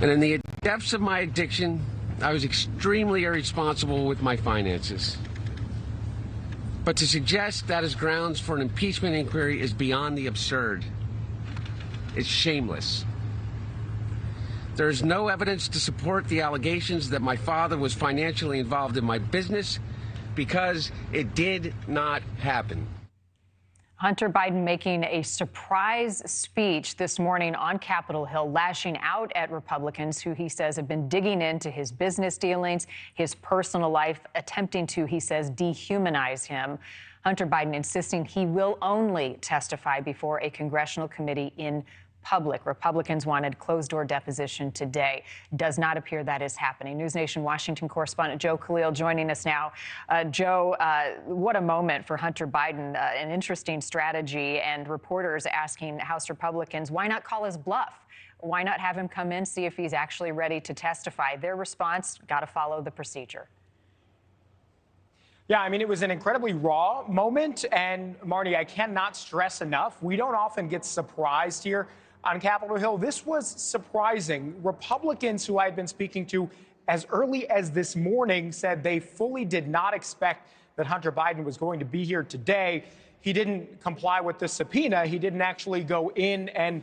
And in the depths of my addiction, I was extremely irresponsible with my finances. But to suggest that is grounds for an impeachment inquiry is beyond the absurd. It's shameless. There is no evidence to support the allegations that my father was financially involved in my business because it did not happen. Hunter Biden making a surprise speech this morning on Capitol Hill, lashing out at Republicans who he says have been digging into his business dealings, his personal life, attempting to, he says, dehumanize him. Hunter Biden insisting he will only testify before a congressional committee in public. Republicans wanted closed-door deposition today. Does not appear that is happening. NewsNation Washington correspondent Joe Khalil joining us now. Joe, what a moment for Hunter Biden. An interesting strategy, and reporters asking House Republicans, why not call his bluff? Why not have him come in, see if he's actually ready to testify? Their response, got to follow the procedure. Yeah, I mean, it was an incredibly raw moment. And Marni, I cannot stress enough, we don't often get surprised here on Capitol Hill. This was surprising. Republicans who I had been speaking to as early as this morning said they fully did not expect that Hunter Biden was going to be here today. He didn't comply with the subpoena. He didn't actually go in and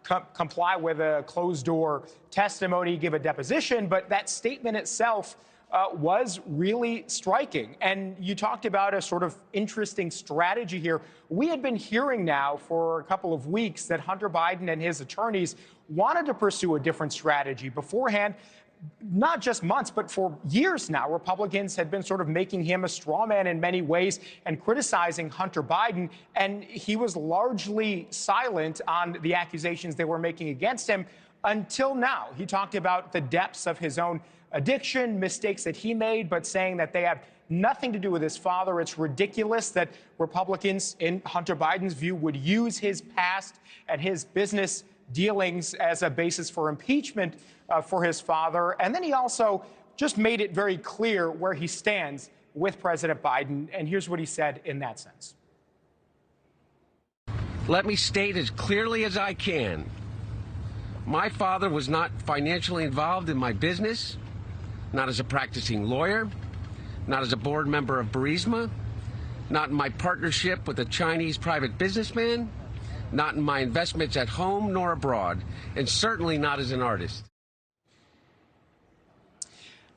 comply with a closed-door testimony, give a deposition. But that statement itself was really striking. And you talked about a sort of interesting strategy here. We had been hearing now for a couple of weeks that Hunter Biden and his attorneys wanted to pursue a different strategy. Beforehand, not just months, but for years now, Republicans had been sort of making him a straw man in many ways and criticizing Hunter Biden. And he was largely silent on the accusations they were making against him until now. He talked about the depths of his own addiction, mistakes that he made, but saying that they have nothing to do with his father. It's ridiculous that Republicans, in Hunter Biden's view, would use his past and his business dealings as a basis for impeachment for his father. And then he also just made it very clear where he stands with President Biden. And here's what he said in that sense. Let me state as clearly as I can. My father was not financially involved in my business, not as a practicing lawyer, not as a board member of Burisma, not in my partnership with a Chinese private businessman, not in my investments at home nor abroad, and certainly not as an artist.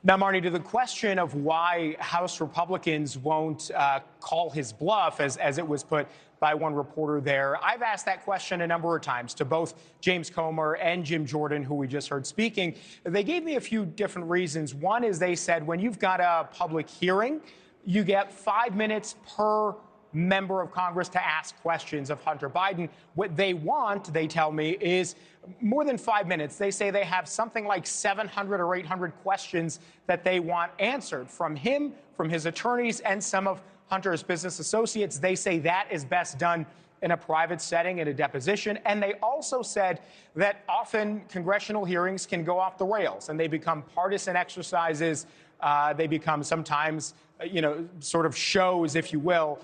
Now, Marni, to the question of why House Republicans won't call his bluff, as it was put by one reporter there, I've asked that question a number of times to both James Comer and Jim Jordan, who we just heard speaking. They gave me a few different reasons. One is they said when you've got a public hearing, you get 5 minutes per member of Congress to ask questions of Hunter Biden. What they want, they tell me, is more than 5 minutes. They say they have something like 700 or 800 questions that they want answered from him, from his attorneys, and some of Hunter's business associates. They say that is best done in a private setting, in a deposition. And they also said that often congressional hearings can go off the rails and they become partisan exercises. They become sometimes, sort of shows, if you will,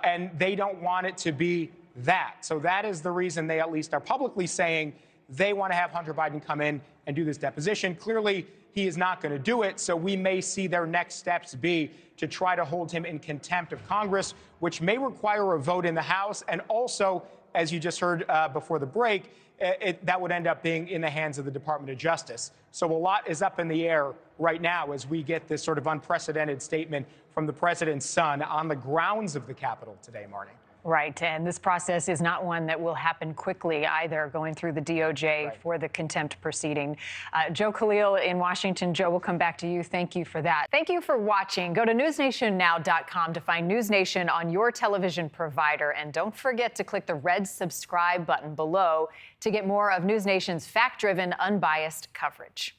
and they don't want it to be that. So that is the reason they at least are publicly saying they want to have Hunter Biden come in and do this deposition. Clearly, he is not going to do it. So we may see their next steps be to try to hold him in contempt of Congress, which may require a vote in the House. And also, as you just heard before the break, that would end up being in the hands of the Department of Justice. So a lot is up in the air right now as we get this sort of unprecedented statement from the president's son on the grounds of the Capitol today, Marni. Right. And this process is not one that will happen quickly either, going through the DOJ for the contempt proceeding. Joe Khalil in Washington. Joe, we'll come back to you. Thank you for that. Thank you for watching. Go to newsnationnow.com to find NewsNation on your television provider. And don't forget to click the red subscribe button below to get more of NewsNation's fact-driven, unbiased coverage.